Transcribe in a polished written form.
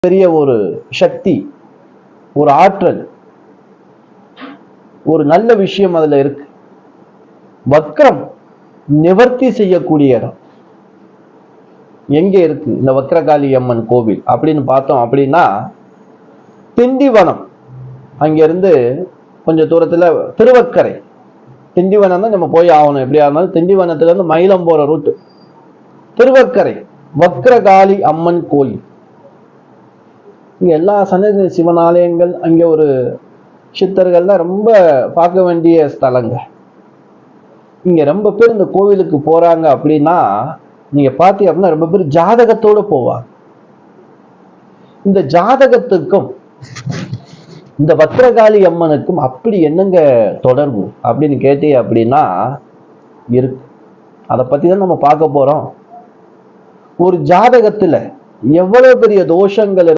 பெரிய ஒரு சக்தி, ஒரு ஆற்றல், ஒரு நல்ல விஷயம் அதுல இருக்கு. வக்ரம் நிவர்த்தி செய்யக்கூடிய இடம் எங்க இருக்கு இந்த வக்ரகாளி அம்மன் கோவில் அப்படின்னு பார்த்தோம் அப்படின்னா, திண்டிவனம் அங்கிருந்து கொஞ்சம் தூரத்துல திருவக்கரை. திண்டிவனம் தான் நம்ம போய் ஆகணும், எப்படியா இருந்தாலும் திண்டிவனத்துல இருந்து மயிலம் போற ரூட்டு. திருவக்கரை வக்ரகாளி அம்மன் கோயில். இங்க எல்லா சன்னதி சிவன் ஆலயங்கள், அங்கே ஒரு சித்தர்கள்லாம் ரொம்ப பார்க்க வேண்டிய ஸ்தலங்க. இங்க ரொம்ப பேர் இந்த கோவிலுக்கு போறாங்க அப்படின்னா, நீங்க பார்த்தீங்க அப்படின்னா ரொம்ப பேர் ஜாதகத்தோட போவாங்க. இந்த ஜாதகத்துக்கும் இந்த வக்ரகாளி அம்மனுக்கும் அப்படி என்னங்க தொடர்பு அப்படின்னு கேட்டீங்க அப்படின்னா இருக்கு. அதை பத்தி தான் நம்ம பார்க்க போறோம். ஒரு ஜாதகத்துல எவ்வளவு பெரிய தோஷங்கள்